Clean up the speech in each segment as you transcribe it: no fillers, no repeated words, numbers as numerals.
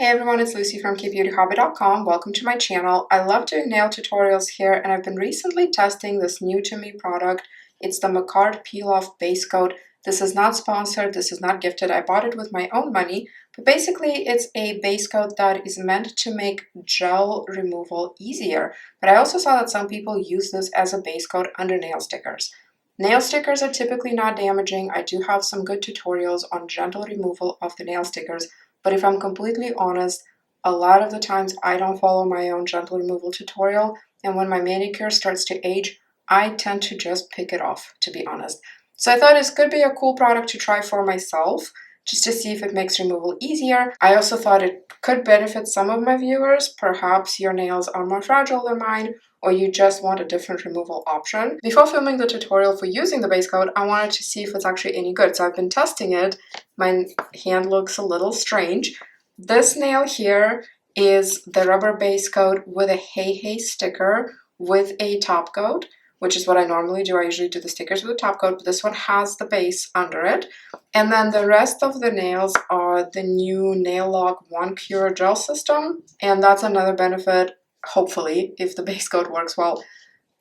Hey everyone, it's Lucy from KBeautyHobbit.com. Welcome to my channel. I love doing nail tutorials here, and I've been recently testing this new to me product. It's the Makartt Peel-off Base Coat. This is not sponsored, this is not gifted. I bought it with my own money, but basically it's a base coat that is meant to make gel removal easier. But I also saw that some people use this as a base coat under nail stickers. Nail stickers are typically not damaging. I do have some good tutorials on gentle removal of the nail stickers. But if I'm completely honest, a lot of the times I don't follow my own gentle removal tutorial, and when my manicure starts to age, I tend to just pick it off, to be honest. So I thought this could be a cool product to try for myself, just to see if it makes removal easier. I also thought it could benefit some of my viewers. Perhaps your nails are more fragile than mine, or you just want a different removal option. Before filming the tutorial for using the base coat, I wanted to see if it's actually any good. So I've been testing it. My hand looks a little strange. This nail here is the rubber base coat with a Hey Hey sticker with a top coat, which is what I normally do. I usually do the stickers with a top coat, but this one has the base under it. And then the rest of the nails are the new Nail Lock 1 Cure Gel System. And that's another benefit, hopefully, if the base coat works well,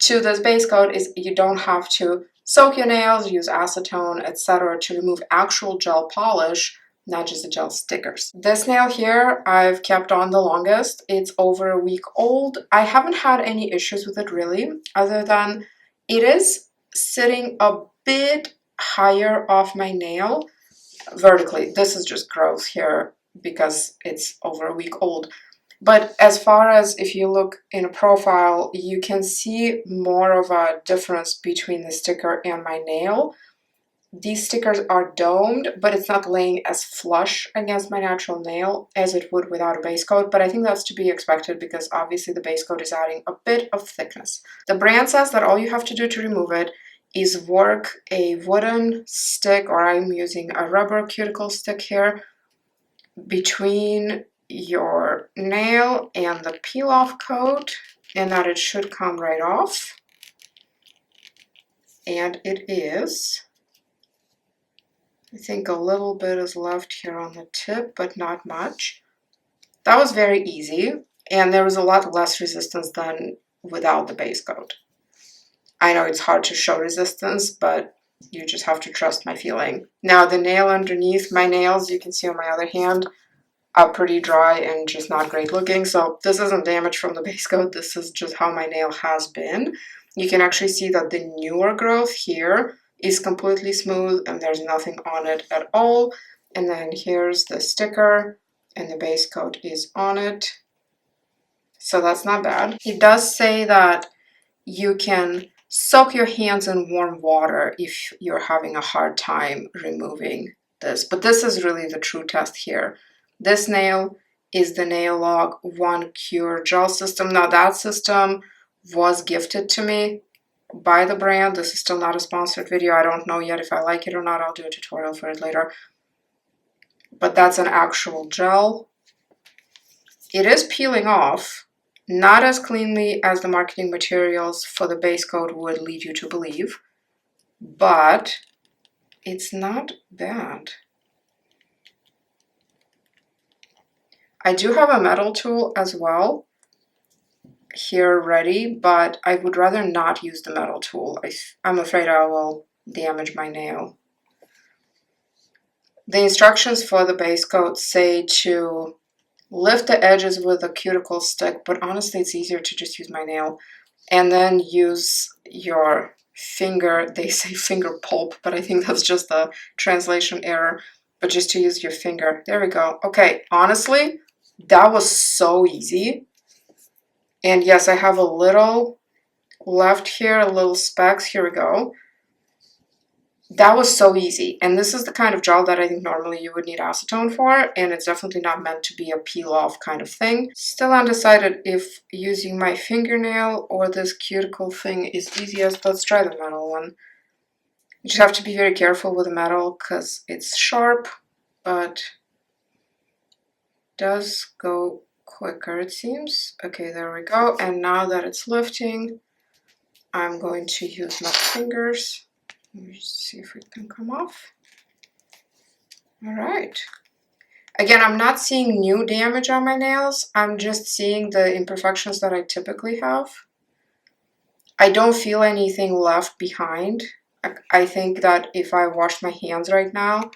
to this base coat is you don't have to soak your nails, use acetone, etc. to remove actual gel polish, not just the gel stickers. This nail here I've kept on the longest. It's over a week old. I haven't had any issues with it really, other than it is sitting a bit higher off my nail vertically. This is just gross here because it's over a week old. But as far as if you look in a profile, you can see more of a difference between the sticker and my nail. These stickers are domed, but it's not laying as flush against my natural nail as it would without a base coat, but I think that's to be expected because obviously the base coat is adding a bit of thickness. The brand says that all you have to do to remove it is work a wooden stick, or I'm using a rubber cuticle stick here, between your nail and the peel-off coat, and that it should come right off. And it is. I think a little bit is left here on the tip, but not much. That was very easy, and there was a lot less resistance than without the base coat. I know it's hard to show resistance, but you just have to trust my feeling. Now the nail underneath, my nails, you can see on my other hand, are pretty dry and just not great looking. So this isn't damage from the base coat, this is just how my nail has been. You can actually see that the newer growth here is completely smooth and there's nothing on it at all. And then here's the sticker and the base coat is on it. So that's not bad. It does say that you can soak your hands in warm water if you're having a hard time removing this. But this is really the true test here. This nail is the Nail Lock 1 Cure Gel System. Now that system was gifted to me by the brand. This is still not a sponsored video. I don't know yet if I like it or not. I'll do a tutorial for it later. But that's an actual gel. It is peeling off, not as cleanly as the marketing materials for the base coat would lead you to believe, but it's not bad. I do have a metal tool as well here ready, but I would rather not use the metal tool. I'm afraid I will damage my nail. The instructions for the base coat say to lift the edges with a cuticle stick, but honestly it's easier to just use my nail. And then use your finger, they say finger pulp, but I think that's just a translation error, but just to use your finger. There we go. Okay, honestly, that was so easy. And yes, I have a little left here, a little specks. Here we go. That was so easy. And this is the kind of gel that I think normally you would need acetone for, and it's definitely not meant to be a peel-off kind of thing. Still undecided if using my fingernail or this cuticle thing is easiest. Let's try the metal one. You just have to be very careful with the metal because it's sharp, but does go quicker, it seems. Okay, there we go. And now that it's lifting, I'm going to use my fingers. Let me just see if it can come off. All right. Again, I'm not seeing new damage on my nails. I'm just seeing the imperfections that I typically have. I don't feel anything left behind. I think that if I washed my hands right now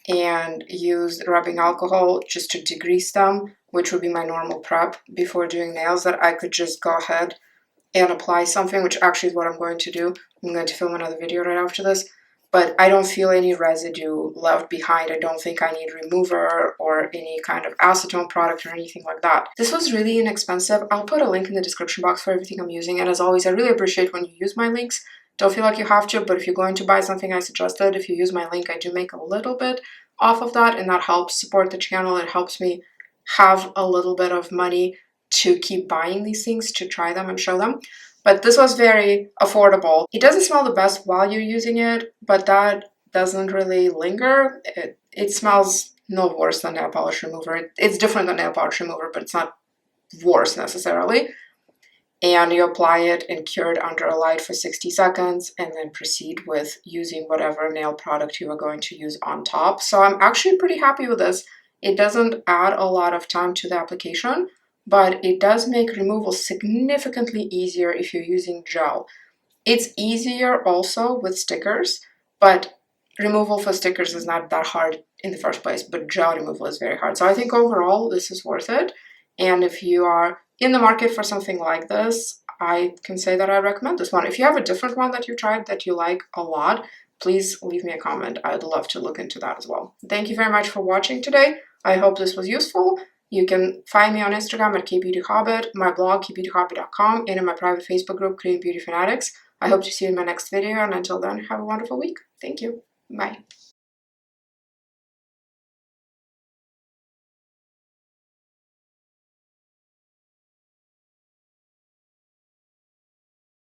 and used rubbing alcohol just to degrease them, which would be my normal prep before doing nails, that I could just go ahead and apply something, which actually is what I'm going to do. I'm going to film another video right after this, but I don't feel any residue left behind. I don't think I need remover or any kind of acetone product or anything like that. This was really inexpensive. I'll put a link in the description box for everything I'm using, and as always, I really appreciate when you use my links. Don't feel like you have to, but if you're going to buy something I suggested, if you use my link, I do make a little bit off of that, and that helps support the channel. It helps me have a little bit of money to keep buying these things, to try them and show them. But this was very affordable. It doesn't smell the best while you're using it, but that doesn't really linger. It smells no worse than nail polish remover. It's different than nail polish remover, but it's not worse necessarily. And you apply it and cure it under a light for 60 seconds and then proceed with using whatever nail product you are going to use on top. So I'm actually pretty happy with this. It doesn't add a lot of time to the application, but it does make removal significantly easier if you're using gel. It's easier also with stickers, but removal for stickers is not that hard in the first place, but gel removal is very hard. So I think overall this is worth it. And if you are in the market for something like this, I can say that I recommend this one. If you have a different one that you tried that you like a lot, please leave me a comment. I'd love to look into that as well. Thank you very much for watching today. I hope this was useful. You can find me on Instagram at KBeautyHobbit, my blog, KBeautyHobbit.com, and in my private Facebook group, Korean Beauty Fanatics. I hope to see you in my next video, and until then, have a wonderful week. Thank you. Bye.